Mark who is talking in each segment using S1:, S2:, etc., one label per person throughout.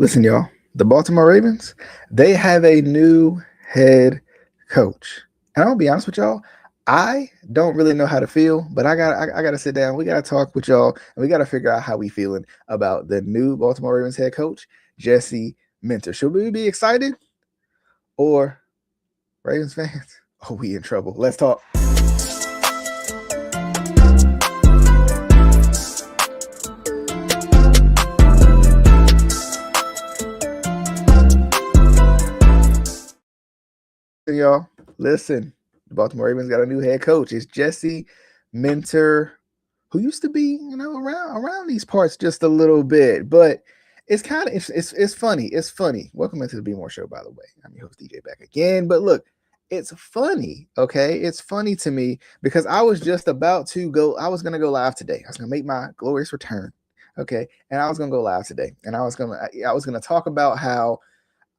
S1: Listen, y'all, the Baltimore Ravens, they have a new head coach. And I'm gonna be honest with y'all, I don't really know how to feel, but I gotta sit down. We gotta talk with y'all, and we gotta figure out how we feeling about the new Baltimore Ravens head coach, Jesse Minter. Should we be excited or Ravens fans? Oh, we in trouble. Let's talk. Y'all, listen. The Baltimore Ravens got a new head coach. It's Jesse Minter, who used to be, around these parts just a little bit, but it's kind of it's funny. It's funny. Welcome into the Be More Show, by the way. I'm your host DJ back again. But look, it's funny, okay? It's funny to me because I was just about to go. I was gonna go live today. I was gonna make my glorious return, okay? And I was gonna go live today, and I was gonna talk about how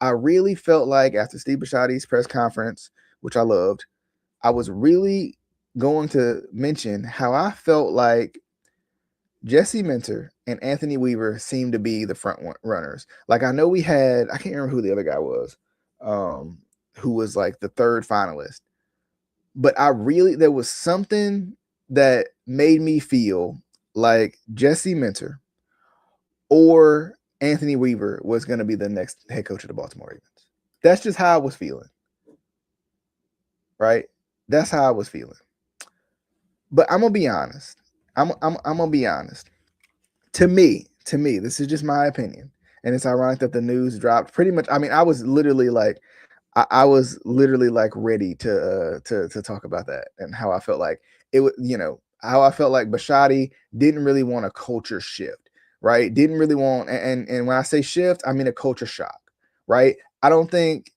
S1: I really felt like after Steve Bisciotti's press conference, which I loved, I was really going to mention how I felt like Jesse Minter and Anthony Weaver seemed to be the front runners. Like I know we had, I can't remember who the other guy was, who was like the third finalist, but there was something that made me feel like Jesse Minter or Anthony Weaver was going to be the next head coach of the Baltimore Ravens. That's just how I was feeling. Right? That's how I was feeling. But I'm gonna be honest. I'm gonna be honest. To me, this is just my opinion, and it's ironic that the news dropped. Pretty much, I mean, I was literally like ready to talk about that and how I felt like it was, how I felt like Bisciotti didn't really want a culture shift, right? Didn't really want, and when I say shift, I mean a culture shock, right? I don't think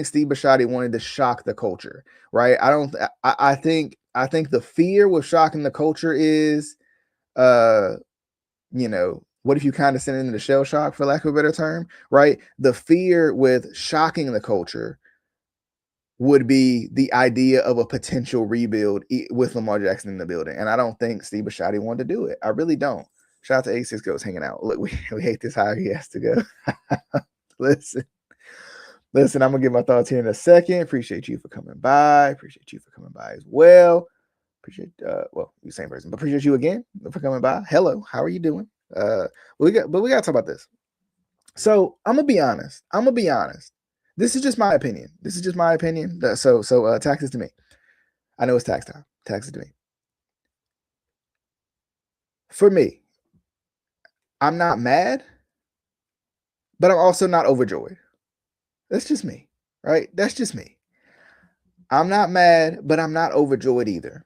S1: Steve Bisciotti wanted to shock the culture, right? I think the fear with shocking the culture is, uh, what if you kind of send it into shell shock, for lack of a better term, right? The fear with shocking the culture would be the idea of a potential rebuild with Lamar Jackson in the building. And I don't think Steve Bisciotti wanted to do it. I really don't. Shout out to 86 Goes hanging out. Look, we hate this hire he has to go. Listen, I'm gonna get my thoughts here in a second. Appreciate you for coming by. Appreciate you for coming by as well. Appreciate well, you same person, but appreciate you again for coming by. Hello, how are you doing? We gotta talk about this. So I'm gonna be honest. This is just my opinion. So taxes to me. I know it's tax time. Taxes to me. For me, I'm not mad, but I'm also not overjoyed. That's just me, right? That's just me. I'm not mad, but I'm not overjoyed either.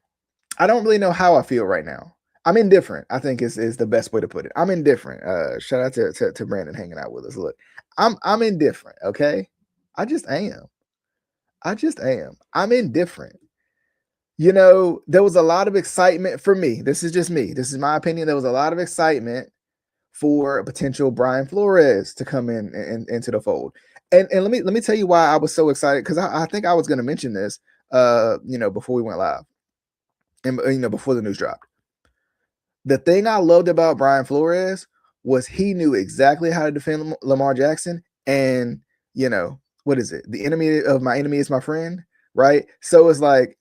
S1: I don't really know how I feel right now. I'm indifferent, I think is the best way to put it. I'm indifferent. Shout out to Brandon hanging out with us. Look, I'm indifferent, okay? I just am. I'm indifferent. There was a lot of excitement for me. This is just me. This is my opinion. There was a lot of excitement for a potential Brian Flores to come into the fold. And let me tell you why I was so excited, because I think I was going to mention this before we went live, and before the news dropped. The thing I loved about Brian Flores was he knew exactly how to defend Lamar Jackson. And what is it? The enemy of my enemy is my friend, right? So it's like,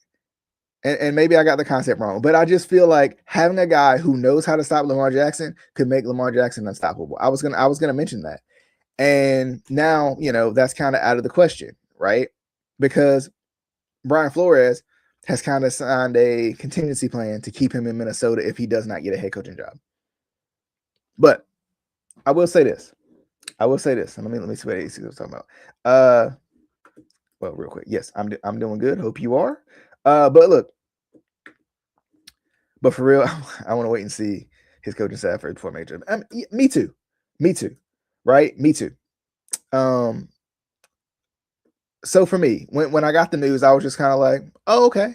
S1: and maybe I got the concept wrong, but I just feel like having a guy who knows how to stop Lamar Jackson could make Lamar Jackson unstoppable. I was gonna mention that, and now that's kind of out of the question, right? Because Brian Flores has kind of signed a contingency plan to keep him in Minnesota if he does not get a head coaching job. But I will say this. And let me see what AC was talking about. Well, real quick. Yes, I'm doing good. Hope you are. But look, but for real, I want to wait and see his coaching staff before major. Me too. Right? Me too. So for me, when I got the news, I was just kind of like, oh, okay.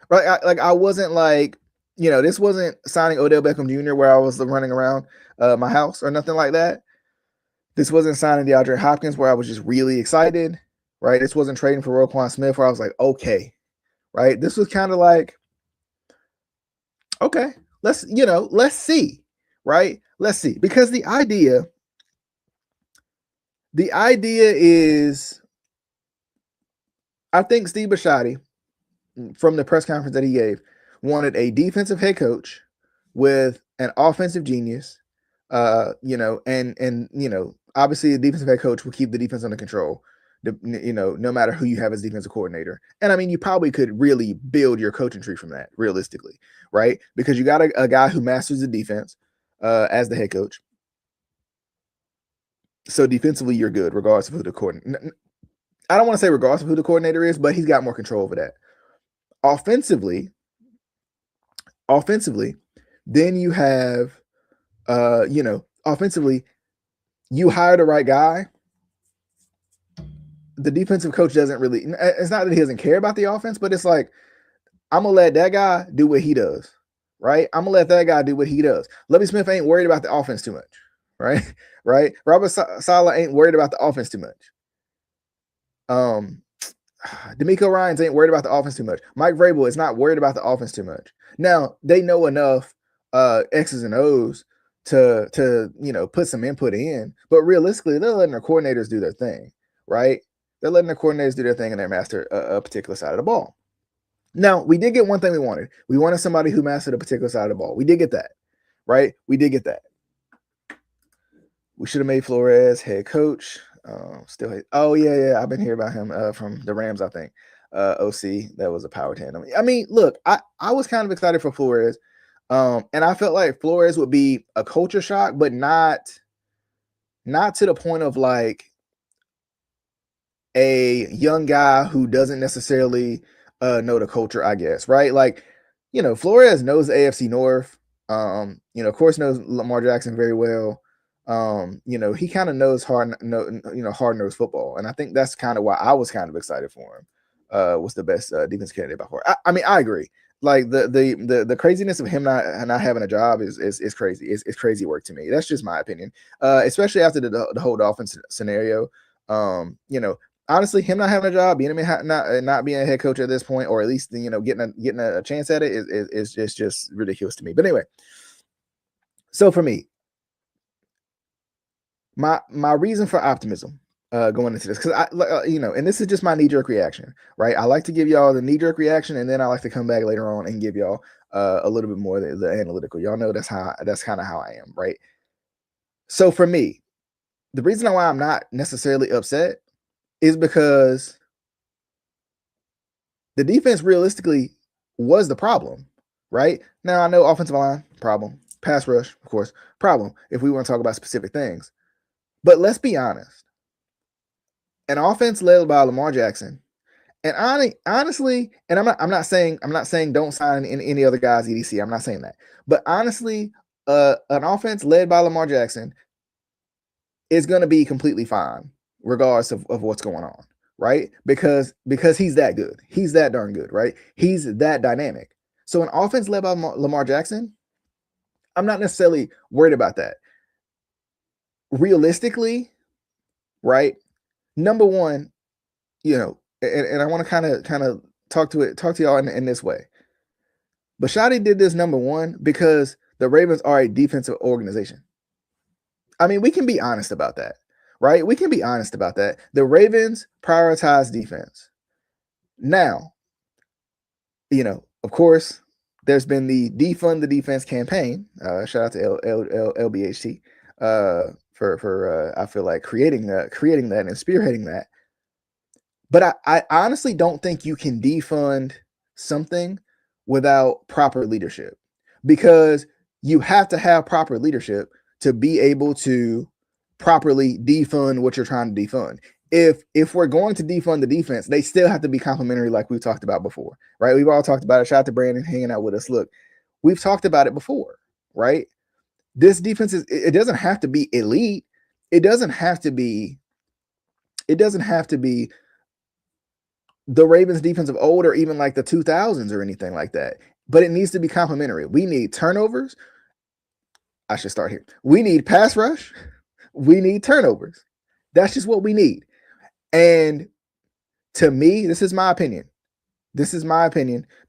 S1: Right? I wasn't like, this wasn't signing Odell Beckham Jr. where I was running around my house or nothing like that. This wasn't signing DeAndre Hopkins where I was just really excited, right? This wasn't trading for Roquan Smith where I was like, okay, right? This was kind of like, okay, let's see, right? Let's see. Because the idea The idea is, I think Steve Bisciotti, from the press conference that he gave, wanted a defensive head coach with an offensive genius. Obviously, the defensive head coach will keep the defense under control. No matter who you have as defensive coordinator. And I mean, you probably could really build your coaching tree from that, realistically, right? Because you got a guy who masters the defense as the head coach. So defensively, you're good, regardless of who the coordinator. I don't want to say regardless of who the coordinator is, but he's got more control over that. Offensively, then you have, offensively, you hire the right guy. The defensive coach doesn't really, it's not that he doesn't care about the offense, but it's like, I'm going to let that guy do what he does, right? I'm going to let that guy do what he does. Lovie Smith ain't worried about the offense too much, right? Right? Robert Saleh ain't worried about the offense too much. DeMeco Ryans ain't worried about the offense too much. Mike Vrabel is not worried about the offense too much. Now, they know enough X's and O's to put some input in, but realistically, they're letting their coordinators do their thing, right? They're letting their coordinators do their thing and they master a particular side of the ball. Now, we did get one thing we wanted. We wanted somebody who mastered a particular side of the ball. We did get that, right? We did get that. We should have made Flores head coach. Oh yeah. I've been hearing about him from the Rams, I think. OC, that was a power tandem. I mean, look, I was kind of excited for Flores. And I felt like Flores would be a culture shock, but not to the point of like a young guy who doesn't necessarily know the culture, I guess, right? Like, Flores knows the AFC North. Of course knows Lamar Jackson very well. He kind of knows hard-nosed football, and I think that's kind of why I was kind of excited for him. Was the best defense candidate by far. I mean, I agree. Like the craziness of him not having a job is crazy. It's crazy work to me. That's just my opinion. Especially after the whole Dolphins scenario. Honestly, him not having a job, not being a head coach at this point, or at least getting a chance at it is just ridiculous to me. But anyway, so for me, my reason for optimism going into this, because and this is just my knee-jerk reaction, right? I like to give y'all the knee-jerk reaction, and then I like to come back later on and give y'all a little bit more the analytical. Y'all know that's kind of how I am, right? So for me, the reason why I'm not necessarily upset is because the defense realistically was the problem, right? Now I know offensive line, problem. Pass rush, of course, problem, if we want to talk about specific things. But let's be honest. An offense led by Lamar Jackson, and honestly, and I'm not saying don't sign any other guys EDC. I'm not saying that. But honestly, an offense led by Lamar Jackson is going to be completely fine, regardless of what's going on, right? Because he's that good. He's that darn good, right? He's that dynamic. So an offense led by Lamar Jackson, I'm not necessarily worried about that. Realistically, right? Number one, and I want to kind of talk to y'all in this way. Bisciotti did this, number one, because the Ravens are a defensive organization. I mean, we can be honest about that, right? We can be honest about that. The Ravens prioritize defense. Now, of course, there's been the defund the defense campaign. Shout out to LBHT for I feel like creating that and spearheading that. But I honestly don't think you can defund something without proper leadership, because you have to have proper leadership to be able to properly defund what you're trying to defund. If we're going to defund the defense, they still have to be complementary, like we've talked about before, right? We've all talked about it. Shout out to Brandon hanging out with us. Look, we've talked about it before, right? This defense it doesn't have to be elite. It doesn't have to be the Ravens defense of old, or even like the 2000s or anything like that. But it needs to be complementary. We need turnovers. I should start here. We need pass rush. We need turnovers. That's just what we need. And to me, this is my opinion.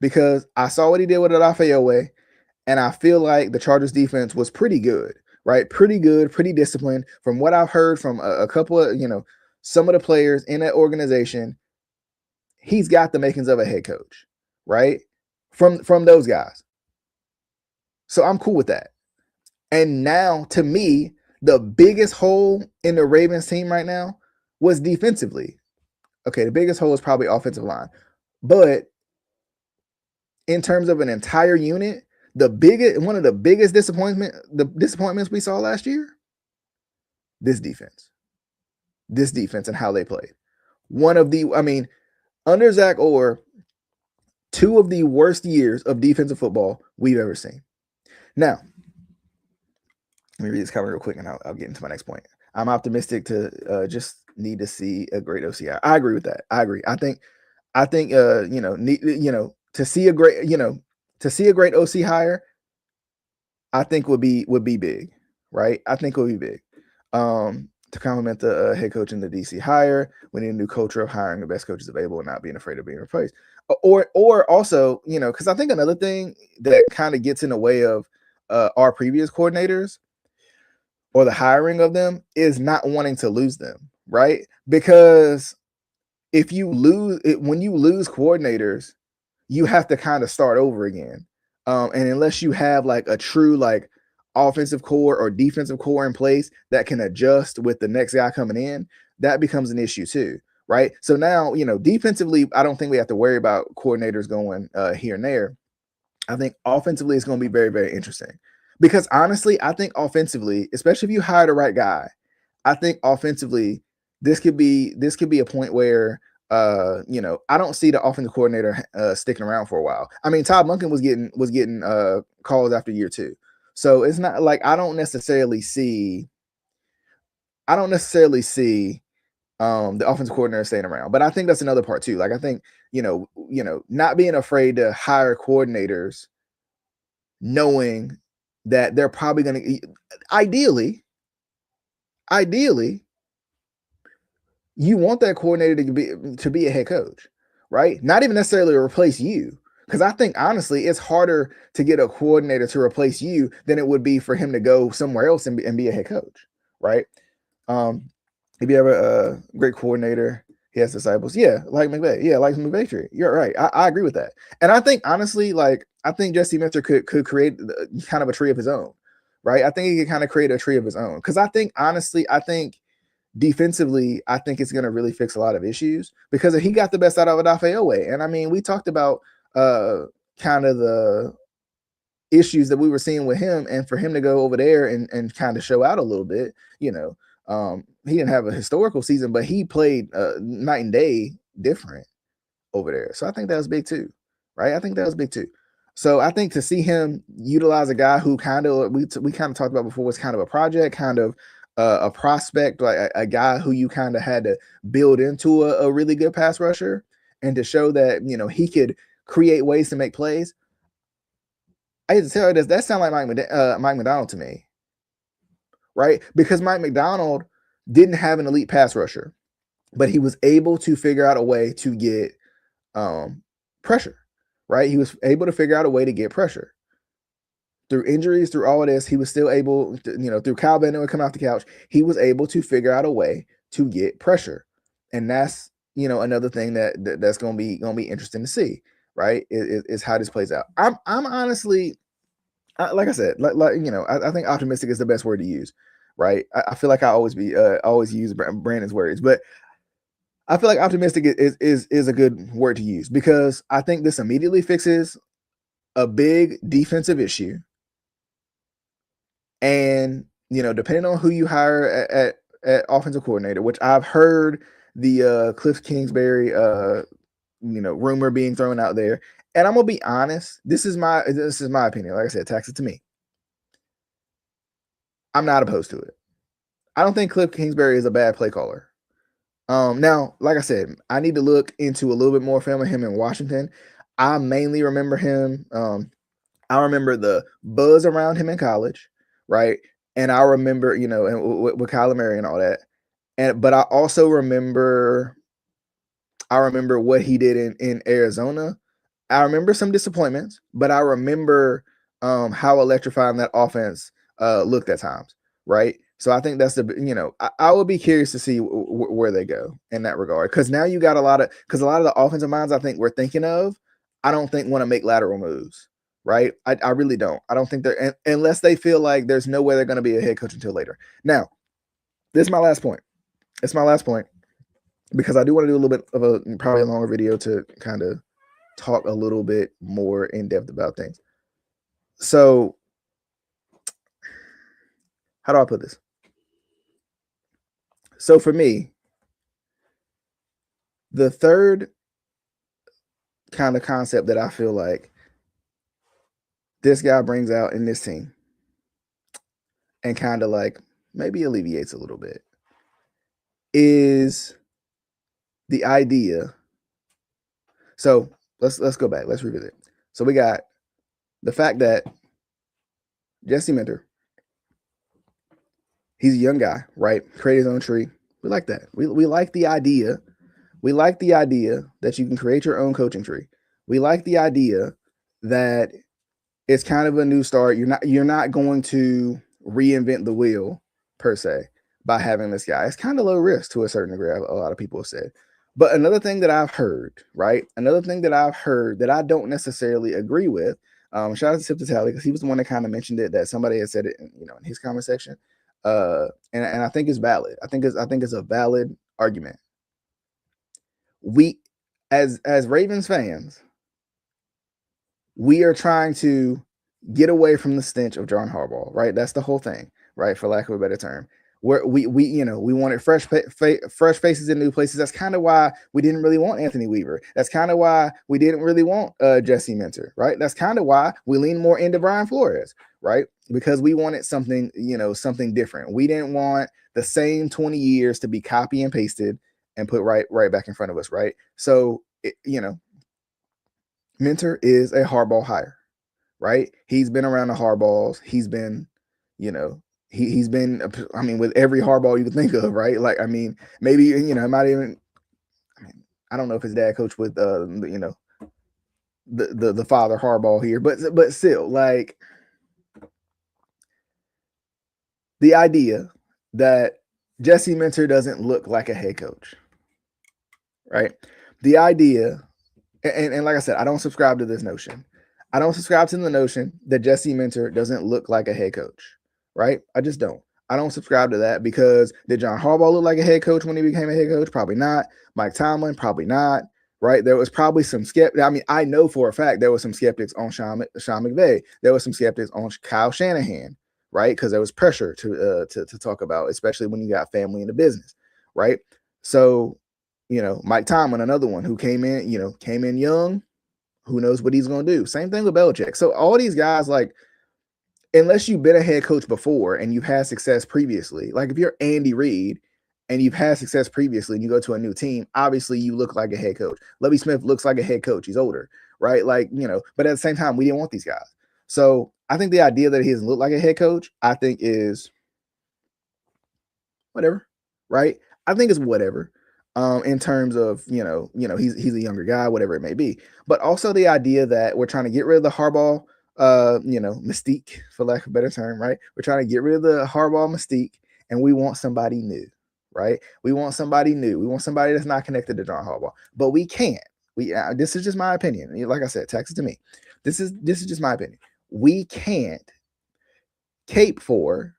S1: Because I saw what he did with Odafe Oweh, and I feel like the Chargers defense was pretty good, right? Pretty good, pretty disciplined. From what I've heard from a couple of, some of the players in that organization, he's got the makings of a head coach, right? From those guys. So I'm cool with that. And now, to me, the biggest hole in the Ravens team right now was defensively. Okay, the biggest hole is probably offensive line. But in terms of an entire unit, one of the biggest disappointments we saw last year, this defense and how they played. Under Zach Orr, 2 of the worst years of defensive football we've ever seen. Now, let me read this comment real quick, and I'll get into my next point. I'm optimistic to just need to see a great OCI. I agree with that. I agree. I think to see a great OC hire, I think would be big, right? I think it would be big. To complement the head coach in the DC hire, we need a new culture of hiring the best coaches available and not being afraid of being replaced. Or also, because I think another thing that kind of gets in the way of our previous coordinators or the hiring of them is not wanting to lose them, right? Because if you when you lose coordinators, you have to kind of start over again. And unless you have like a true like offensive core or defensive core in place that can adjust with the next guy coming in, that becomes an issue too, right? So now, defensively, I don't think we have to worry about coordinators going here and there. I think offensively it's going to be very, very interesting. Because honestly, I think offensively, especially if you hire the right guy, I think offensively, this could be a point where I don't see the offensive coordinator sticking around for a while. I mean, Todd Monken was getting calls after year 2. So it's not like I don't necessarily see the offensive coordinator staying around. But I think that's another part too. Like I think, not being afraid to hire coordinators knowing that they're probably going to ideally you want that coordinator to be a head coach, right? Not even necessarily replace you. Because I think honestly, it's harder to get a coordinator to replace you than it would be for him to go somewhere else and be a head coach, right? If you have a great coordinator, he has disciples. Yeah, like McVay. Yeah, like McVay. You're right. I agree with that. And I think honestly, I think Jesse Minter could create kind of a tree of his own, right? I think he could kind of create a tree of his own. Because I think honestly, defensively, I think it's going to really fix a lot of issues because he got the best out of Odafe Oweh. And I mean, we talked about kind of the issues that we were seeing with him, and for him to go over there and kind of show out a little bit, he didn't have a historical season, but he played night and day different over there. So I think that was big too, right? I think that was big too. So I think to see him utilize a guy who kind of we kind of talked about before was kind of a project, kind of a prospect, like a guy who you kind of had to build into a really good pass rusher, and to show that he could create ways to make plays. I hate to tell you this, that sounds like Mike Macdonald to me, right? Because Mike Macdonald didn't have an elite pass rusher, but he was able to figure out a way to get pressure, right? He was able to figure out a way to get pressure. Through injuries, through all of this, he was still able to, through Kyle Bennett would come off the couch, he was able to figure out a way to get pressure. And that's, another thing that's going to be interesting to see, right? Is how this plays out. I'm honestly, like I said, I think optimistic is the best word to use, right? I feel like I always use Brandon's words, but I feel like optimistic is a good word to use because I think this immediately fixes a big defensive issue. And, depending on who you hire at offensive coordinator, which I've heard the Cliff Kingsbury, rumor being thrown out there. And I'm going to be honest. This is my opinion. Like I said, tax it to me. I'm not opposed to it. I don't think Cliff Kingsbury is a bad play caller. Now, like I said, I need to look into a little bit more film of him in Washington. I mainly remember him. I remember the buzz around him in college, right? And I remember, and with Kyler Murray and all that. But I also remember what he did in Arizona. I remember some disappointments, but I remember how electrifying that offense looked at times, right? So I think that's I would be curious to see where they go in that regard, because now you got a lot of the offensive minds I think we're thinking of, I don't think want to make lateral moves, right? I really don't. I don't think they're unless they feel like there's no way they're going to be a head coach until later. Now, this is my last point. It's my last point because I do want to do a little bit of a probably a longer video to kind of talk a little bit more in depth about things. So, how do I put this? So for me, the third kind of concept that I feel like this guy brings out in this team and kind of like maybe alleviates a little bit is the idea. So let's go back. Let's revisit. So we got the fact that Jesse Minter, he's a young guy, right? Create his own tree. We like that. We like the idea. We like the idea that you can create your own coaching tree. We like the idea that it's kind of a new start. You're not going to reinvent the wheel per se by having this guy. It's kind of low risk to a certain degree, a lot of people have said. But another thing that I've heard, right? Another thing that I've heard that I don't necessarily agree with. Shout out to Sip to Tally, because he was the one that kind of mentioned it, that somebody had said it, in his comment section. And I think it's valid. I think it's a valid argument. We, as Ravens fans, we are trying to get away from the stench of John Harbaugh, right? That's the whole thing, right? For lack of a better term, where we wanted fresh faces in new places. That's kind of why we didn't really want Anthony Weaver. That's kind of why we didn't really want Jesse Minter, right? That's kind of why we lean more into Brian Flores, right? Because we wanted something, something different. We didn't want the same 20 years to be copy and pasted and put right back in front of us, right? So, Minter is a Harbaugh hire, right? He's been around the Harbaughs. He's been, he's been, I mean, with every Harbaugh you can think of, right? Like, I mean, maybe, it might even, I don't know if his dad coached with, the father Harbaugh here, but still, like, the idea that Jesse Minter doesn't look like a head coach, right? The idea, and like I said, I don't subscribe to this notion. I don't subscribe to the notion that Jesse Minter doesn't look like a head coach, right? I just don't. I don't subscribe to that, because did John Harbaugh look like a head coach when he became a head coach? Probably not. Mike Tomlin, probably not, right? There was probably some skeptics. I mean, I know for a fact there was some skeptics on Sean McVay. There was some skeptics on Kyle Shanahan, right? Because there was pressure to talk about, especially when you got family in the business, right? So, Mike Tomlin, another one who came in young. Who knows what he's going to do? Same thing with Belichick. So all these guys, like, unless you've been a head coach before and you've had success previously, like if you're Andy Reid and you've had success previously and you go to a new team, obviously you look like a head coach. Lovie Smith looks like a head coach. He's older, right? Like, but at the same time, we didn't want these guys. So I think the idea that he doesn't look like a head coach, I think is whatever, right? I think it's whatever. In terms of, he's a younger guy, whatever it may be. But also the idea that we're trying to get rid of the Harbaugh, mystique, for lack of a better term, right? We're trying to get rid of the Harbaugh mystique, and we want somebody new, right? We want somebody new. We want somebody that's not connected to John Harbaugh. But we can't. This is just my opinion. Like I said, text it to me. This is just my opinion. We can't cape for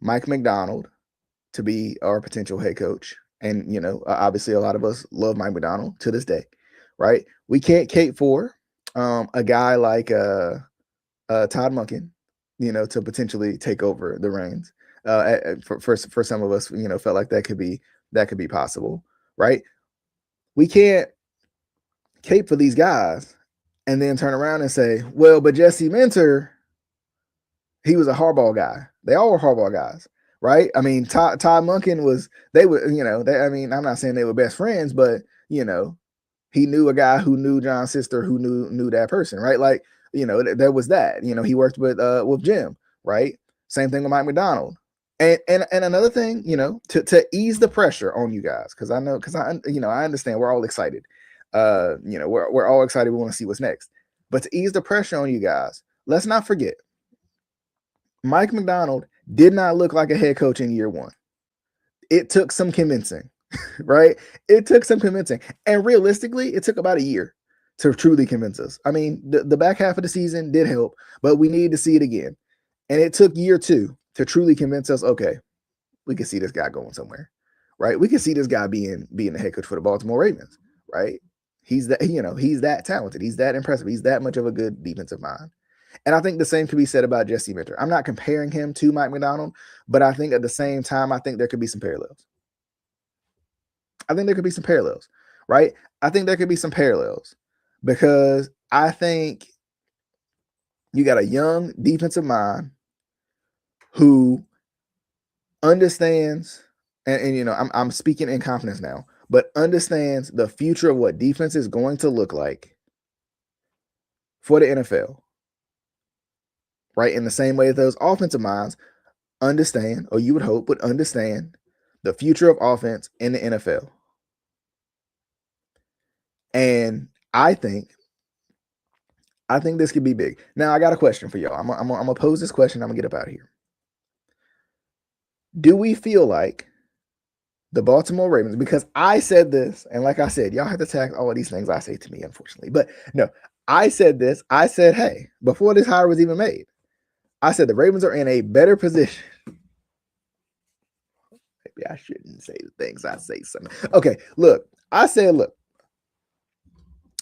S1: Mike Macdonald to be our potential head coach. And, obviously a lot of us love Mike Macdonald to this day, right? We can't cape for a guy like Todd Monken, to potentially take over the reins. For some of us, felt like that could be possible, right? We can't cape for these guys and then turn around and say, well, but Jesse Minter, he was a Harbaugh guy. They all were Harbaugh guys. Right. I mean, Todd Monken I'm not saying they were best friends, but, he knew a guy who knew John's sister, who knew that person. Right. Like, there was that, he worked with Jim. Right. Same thing with Mike Macdonald. And another thing, to ease the pressure on you guys, because I understand we're all excited. We're all excited. We want to see what's next. But to ease the pressure on you guys, let's not forget Mike Macdonald did not look like a head coach in year one. It took some convincing, right? It took some convincing. And realistically, it took about a year to truly convince us. I mean, the back half of the season did help, but we need to see it again. And it took year two to truly convince us, okay, we can see this guy going somewhere, right? We can see this guy being the head coach for the Baltimore Ravens, right? He's that, he's that talented. He's that impressive. He's that much of a good defensive mind. And I think the same could be said about Jesse Minter. I'm not comparing him to Mike Macdonald, but I think at the same time, I think there could be some parallels. I think there could be some parallels, right? I think there could be some parallels because I think you got a young defensive mind who understands, and I'm speaking in confidence now, but understands the future of what defense is going to look like for the NFL. Right? In the same way that those offensive minds understand, or you would hope would understand, the future of offense in the NFL. And I think this could be big. Now, I got a question for y'all. I'm gonna pose this question. I'm gonna get up out of here. Do we feel like the Baltimore Ravens, because I said this, and like I said, y'all have to tax all of these things I say to me, unfortunately. But no, I said this. I said, hey, before this hire was even made, I said the Ravens are in a better position. Maybe I shouldn't say the things I say. Okay, look, I said, look,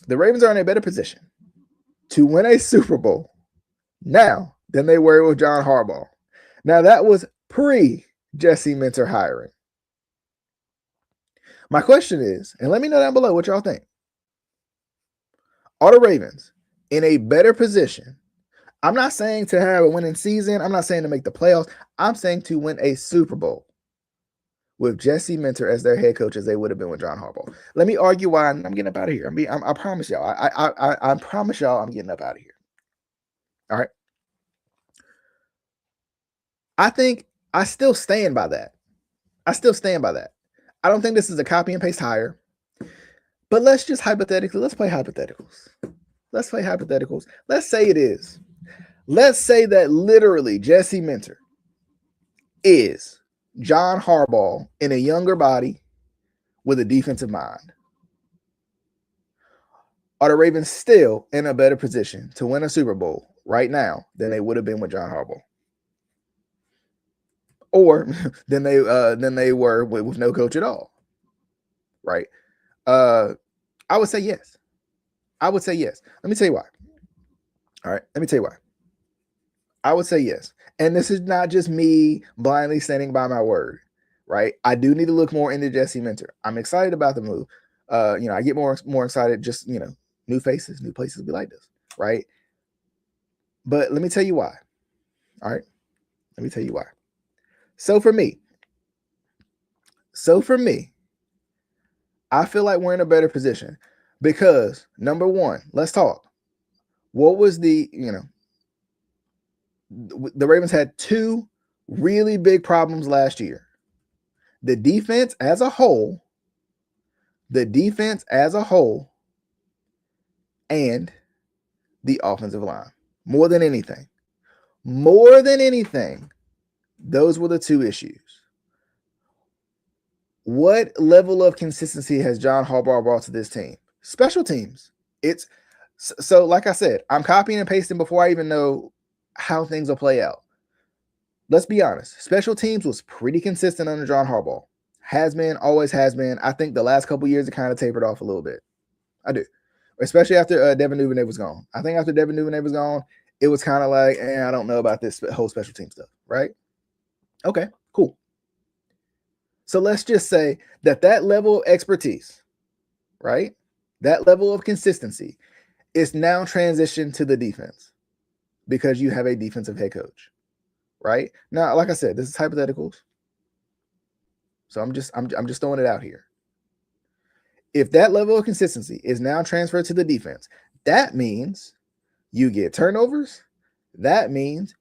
S1: the Ravens are in a better position to win a Super Bowl now than they were with John Harbaugh. Now, that was pre-Jesse Minter hiring. My question is, and let me know down below what y'all think. Are the Ravens in a better position? I'm not saying to have a winning season. I'm not saying to make the playoffs. I'm saying to win a Super Bowl with Jesse Minter as their head coach as they would have been with John Harbaugh. Let me argue why I'm getting up out of here. I promise y'all. I promise y'all I'm getting up out of here. All right. I think I still stand by that. I don't think this is a copy and paste hire. But let's just play hypotheticals. Let's say it is. Let's say that literally Jesse Minter is John Harbaugh in a younger body with a defensive mind. Are the Ravens still in a better position to win a Super Bowl right now than they would have been with John Harbaugh? Or than they were with no coach at all? Right? I would say yes. Let me tell you why. All right. Let me tell you why. I would say yes. And this is not just me blindly standing by my word, right? I do need to look more into Jesse Minter. I'm excited about the move. I get more excited just, new faces, new places be like this, right? But let me tell you why. All right. Let me tell you why. So for me, I feel like we're in a better position because number one, let's talk. What was the Ravens had two really big problems last year. The defense as a whole, and the offensive line. More than anything, those were the two issues. What level of consistency has John Harbaugh brought to this team? Special teams. It's so, like I said, I'm copying and pasting before I even know how things will play out. Let's be honest. Special teams was pretty consistent under John Harbaugh. Has been, always has been. I think the last couple years it kind of tapered off a little bit. I do. Especially after Devin Duvernay was gone. I think after Devin Duvernay was gone, it was kind of like, I don't know about this whole special team stuff, right? Okay, cool. So let's just say that level of expertise, right? That level of consistency is now transitioned to the defense because you have a defensive head coach, right? Now, like I said, this is hypotheticals. So I'm just throwing it out here. If that level of consistency is now transferred to the defense, that means you get turnovers. That means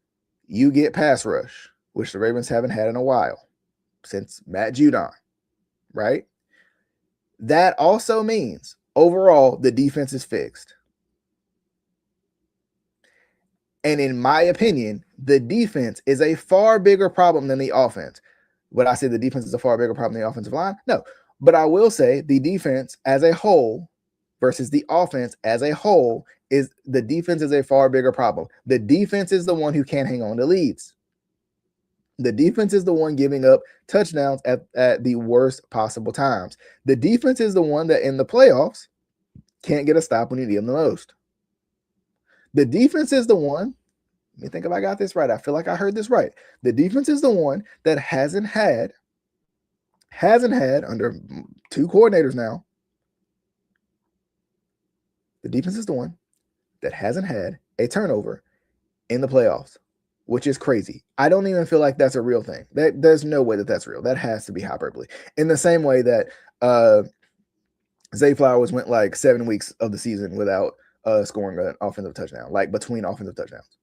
S1: you get pass rush, which the Ravens haven't had in a while since Matt Judon, right? That also means overall the defense is fixed. And in my opinion, the defense is a far bigger problem than the offense. Would I say the defense is a far bigger problem than the offensive line? No. But I will say the defense as a whole versus the offense as a whole is the defense is a far bigger problem. The defense is the one who can't hang on to leads. The defense is the one giving up touchdowns at the worst possible times. The defense is the one that in the playoffs can't get a stop when you need them the most. The defense is the one, let me think if I got this right. I feel like I heard this right. The defense is the one that hasn't had under two coordinators now. The defense is the one that hasn't had a turnover in the playoffs, which is crazy. I don't even feel like that's a real thing. There's no way that that's real. That has to be hyperbole. In the same way that Zay Flowers went like 7 weeks of the season without scoring an offensive touchdown, like between offensive touchdowns.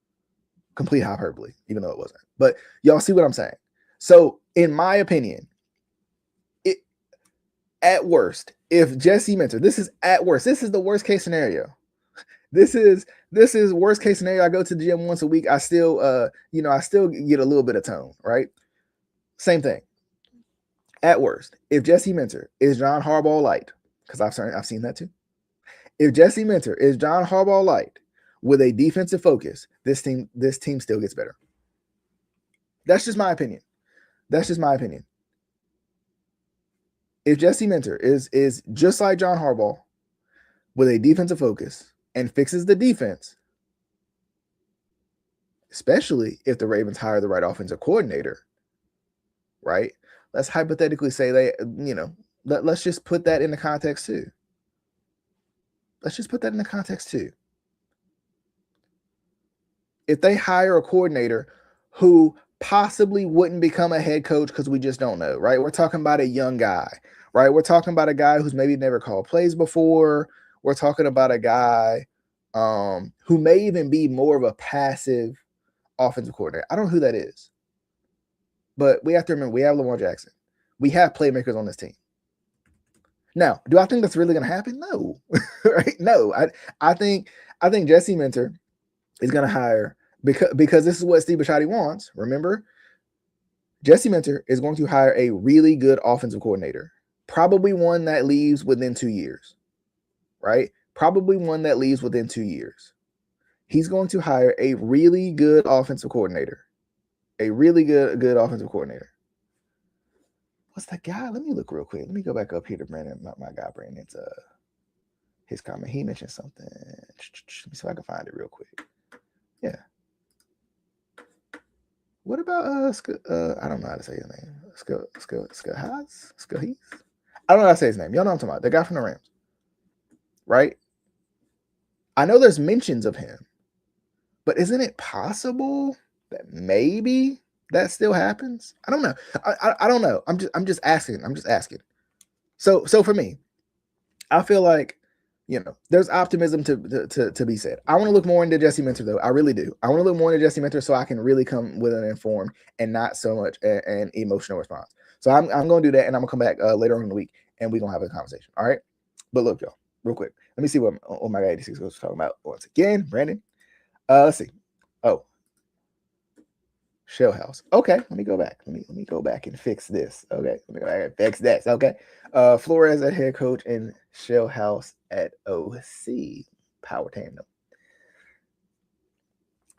S1: Complete hyperbole, even though it wasn't. But y'all see what I'm saying? So, in my opinion, at worst, if Jesse Minter, this is at worst, this is the worst case scenario. This is worst case scenario. I go to the gym once a week. I still, I still get a little bit of tone, right? Same thing. At worst, if Jesse Minter is John Harbaugh light, because I've seen that too. If Jesse Minter is John Harbaugh light with a defensive focus, this team still gets better. That's just my opinion. If Jesse Minter is just like John Harbaugh with a defensive focus and fixes the defense, especially if the Ravens hire the right offensive coordinator, right? Let's hypothetically say let's just put that in the context too. If they hire a coordinator who possibly wouldn't become a head coach because we just don't know, right? We're talking about a young guy, right? We're talking about a guy who's maybe never called plays before. We're talking about a guy who may even be more of a passive offensive coordinator. I don't know who that is. But we have to remember, we have Lamar Jackson. We have playmakers on this team. Now, do I think that's really going to happen? No. Right? No. I think Jesse Minter is going to hire, because this is what Steve Bisciotti wants. Remember, Jesse Minter is going to hire a really good offensive coordinator, probably one that leaves within 2 years, right? Probably one that leaves within 2 years. He's going to hire a really good offensive coordinator, What's that guy? Let me look real quick. Let me go back up here to Brandon, my guy Brandon's his comment. He mentioned something. Let me see if I can find it real quick. Yeah. What about I don't know how to say his name. Skahaz? I don't know how to say his name. Y'all know what I'm talking about. The guy from the Rams. Right? I know there's mentions of him, but isn't it possible that maybe that still happens? I don't know. I don't know. I'm just asking. So for me, I feel like, there's optimism to be said. I want to look more into Jesse Minter, though. I really do. I want to look more into Jesse Minter so I can really come with an informed and not so much an emotional response. So I'm going to do that, and I'm going to come back later on in the week, and we're going to have a conversation. All right? But look, y'all, real quick. Let me see what my guy 86 was talking about once again. Brandon. Let's see. Oh. Shell House. Okay, let me go back. Let me go back and fix this. Okay, let me go back and fix this. Okay. Flores at head coach and Shell House at OC. Power tandem.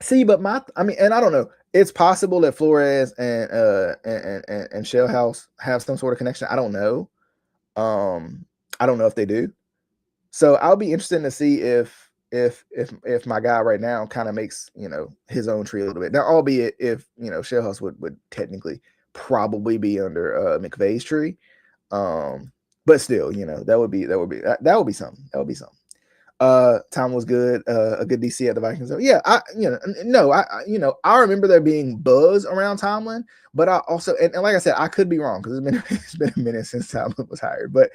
S1: See, but and I don't know. It's possible that Flores and Shell House have some sort of connection. I don't know. I don't know if they do. So I'll be interested to see if my guy right now kind of makes, his own tree a little bit. Now, albeit if, Shell House would technically probably be under McVay's tree. But still, that would be something. Tom was good, a good DC at the Vikings. So yeah, I remember there being buzz around Tomlin, but I also, and like I said, I could be wrong because it's been a minute since Tomlin was hired, but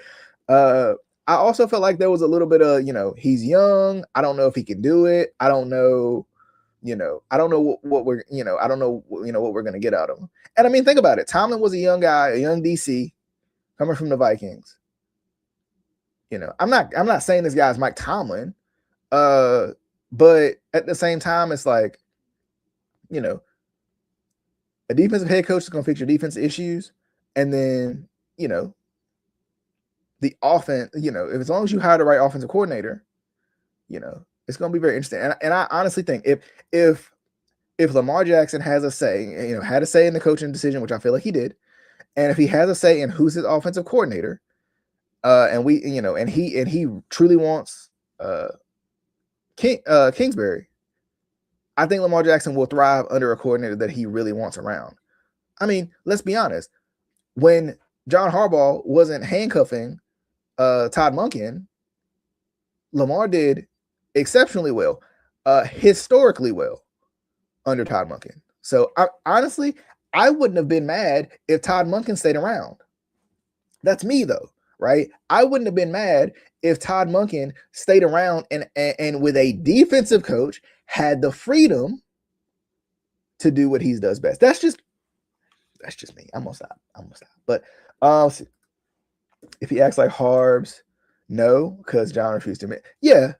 S1: I also felt like there was a little bit of, he's young. I don't know if he can do it. I don't know, I don't know what we're, I don't know, what we're going to get out of him. And I mean, think about it. Tomlin was a young guy, a young DC coming from the Vikings. I'm not saying this guy's Mike Tomlin, but at the same time, it's like, you know, a defensive head coach is going to fix your defense issues, and then, you know, the offense, you know, if as long as you hire the right offensive coordinator, you know, it's going to be very interesting. And I honestly think if Lamar Jackson has a say, you know, had a say in the coaching decision, which I feel like he did, and if he has a say in who's his offensive coordinator, and we, you know, and he truly wants Kingsbury, I think Lamar Jackson will thrive under a coordinator that he really wants around. I mean, let's be honest. When John Harbaugh wasn't handcuffing Todd Monken, Lamar did exceptionally well, historically well under Todd Monken. So honestly, I wouldn't have been mad if Todd Monken stayed around. That's me though, right? I wouldn't have been mad if Todd Monken stayed around and with a defensive coach had the freedom to do what he does best. That's just me. I'm gonna stop. But if he acts like Harbs, no, because John refused to admit. Yeah,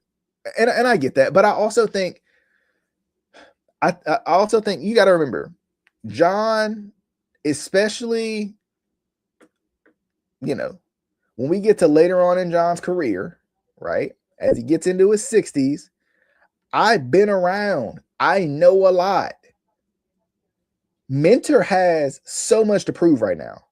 S1: and I get that, but I also think you got to remember, John, especially, you know, when we get to later on in John's career, right, as he gets into his 60s, I've been around. I know a lot. Mentor has so much to prove right now.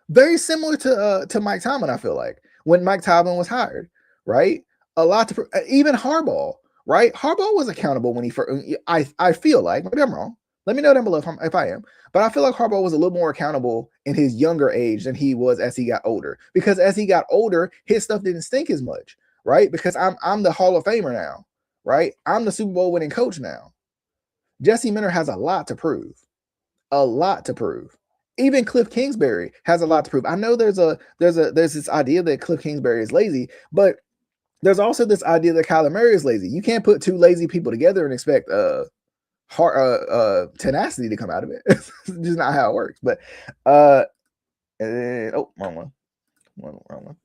S1: Very similar to Mike Tomlin, I feel like, when Mike Tomlin was hired, right? A lot to prove. Even Harbaugh, right? Harbaugh was accountable when he first. I feel like, maybe I'm wrong. Let me know down below if I am. But I feel like Harbaugh was a little more accountable in his younger age than he was as he got older. Because as he got older, his stuff didn't stink as much, right? Because I'm the Hall of Famer now, right? I'm the Super Bowl winning coach now. Jesse Minter has a lot to prove. A lot to prove. Even Cliff Kingsbury has a lot to prove. I know there's this idea that Cliff Kingsbury is lazy, but there's also this idea that Kyler Murray is lazy. You can't put two lazy people together and expect tenacity to come out of it. It's just not how it works. But wrong one. Wrong one.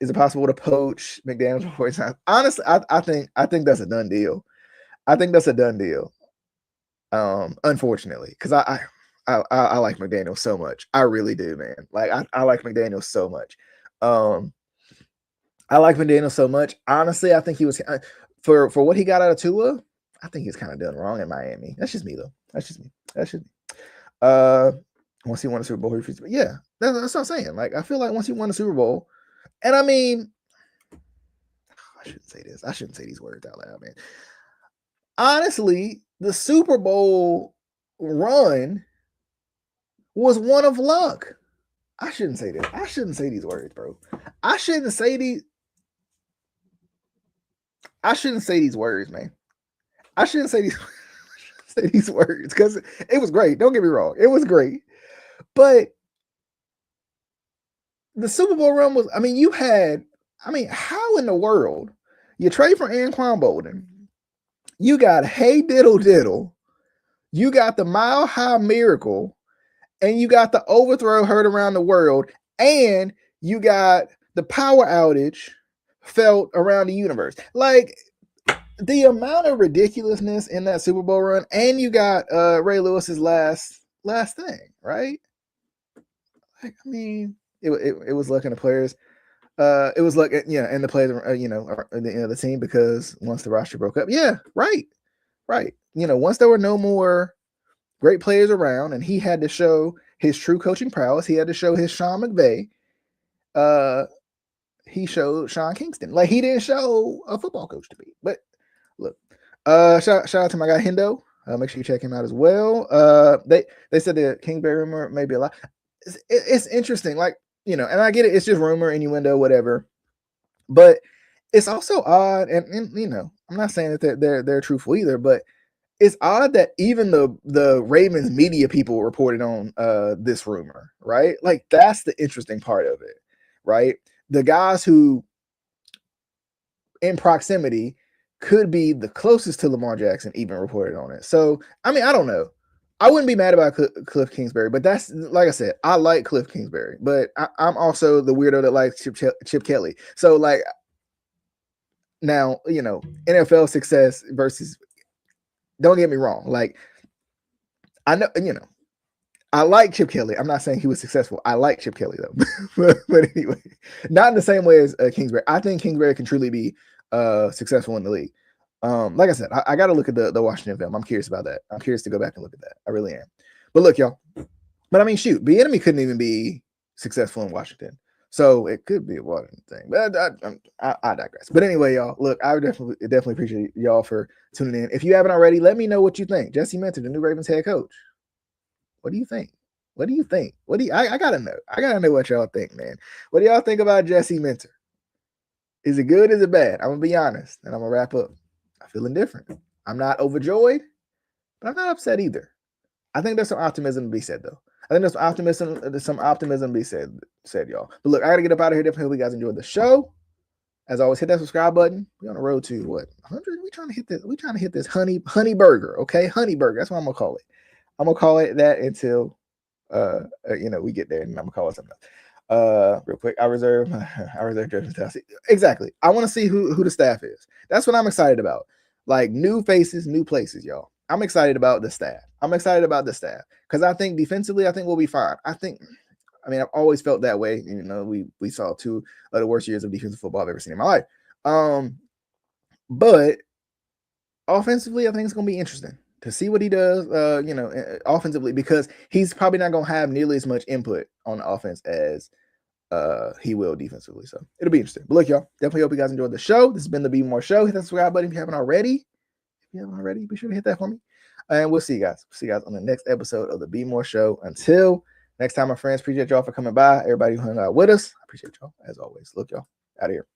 S1: Is it possible to poach McDaniels before it's time? Honestly, I think that's a done deal. I think that's a done deal. Unfortunately, because I like McDaniels so much. I really do, man. Like I like McDaniels so much. I like McDaniels so much. Honestly, I think he was for what he got out of Tua. I think he's kind of done wrong in Miami. That's just me though. That's just me. Once he won a Super Bowl, but yeah, that's what I'm saying. Like I feel like once he won a Super Bowl, and I mean, I shouldn't say this. I shouldn't say these words out loud, man. Honestly, the Super Bowl run was one of luck. I shouldn't say this. I shouldn't say these words, bro. I shouldn't say these words, man. I shouldn't say these words because it was great. Don't get me wrong. It was great. But the Super Bowl run was, how in the world you trade for Anquan Boldin? You got Hey Diddle Diddle. You got the Mile High Miracle. And you got the overthrow heard around the world. And you got the power outage felt around the universe. Like, the amount of ridiculousness in that Super Bowl run, and you got Ray Lewis's last thing, right? Like, I mean, it was luck in the players. It was luck, and the players, the team, because once the roster broke up, yeah, right. Once there were no more great players around, and he had to show his true coaching prowess, he had to show his Sean McVay. He showed Sean Kingston. Like, he didn't show a football coach to be. But look, shout out to my guy Hendo. Make sure you check him out as well. They said the Kingsbury rumor may be a lot. It's interesting, like, and I get it. It's just rumor, innuendo, whatever. But it's also odd, and I'm not saying that they're truthful either, but it's odd that even the Ravens media people reported on this rumor, right? Like, that's the interesting part of it, right? The guys who in proximity could be the closest to Lamar Jackson even reported on it. So, I mean, I don't know. I wouldn't be mad about Cliff Kingsbury, but that's, like I said, I like Cliff Kingsbury, but I'm also the weirdo that likes Chip Kelly. So, like, now, NFL success versus Don't get me wrong. Like, I know, I like Chip Kelly. I'm not saying he was successful. I like Chip Kelly though. but anyway, not in the same way as Kingsbury. I think Kingsbury can truly be successful in the league. Like I said, I got to look at the Washington film. I'm curious about that. I'm curious to go back and look at that. I really am. But look, y'all. But I mean, shoot, Bieniemy couldn't even be successful in Washington, so it could be a Washington thing. But I digress. But anyway, y'all, look, I would definitely appreciate y'all for tuning in. If you haven't already, let me know what you think. Jesse Minter, the new Ravens head coach. What do you think? What do you think? What do you? I gotta know. I gotta know what y'all think, man. What do y'all think about Jesse Minter? Is it good? Is it bad? I'm gonna be honest, and I'm gonna wrap up. I'm feeling different. I'm not overjoyed, but I'm not upset either. I think there's some optimism to be said, though. I think there's some optimism to be said, y'all. But look, I gotta get up out of here. Definitely hope you guys enjoyed the show. As always, hit that subscribe button. We're on the road to what? 100? We trying to hit this. We trying to hit this honey burger. Okay, honey burger. That's what I'm gonna call it. I'm gonna call it that until we get there, and I'm gonna call it something else. Real quick, I reserve judgment. Exactly. I want to see who the staff is. That's what I'm excited about. Like new faces, new places, y'all. I'm excited about the staff. Because I think defensively, I think we'll be fine. I've always felt that way. We saw two of the worst years of defensive football I've ever seen in my life. But offensively, I think it's gonna be interesting to see what he does, offensively, because he's probably not going to have nearly as much input on the offense as he will defensively. So it'll be interesting. But look, y'all, definitely hope you guys enjoyed the show. This has been the Be More Show. Hit that subscribe button if you haven't already. Be sure to hit that for me. And we'll see you guys. See you guys on the next episode of the Be More Show. Until next time, my friends, appreciate y'all for coming by. Everybody who hung out with us, I appreciate y'all as always. Look, y'all, out of here.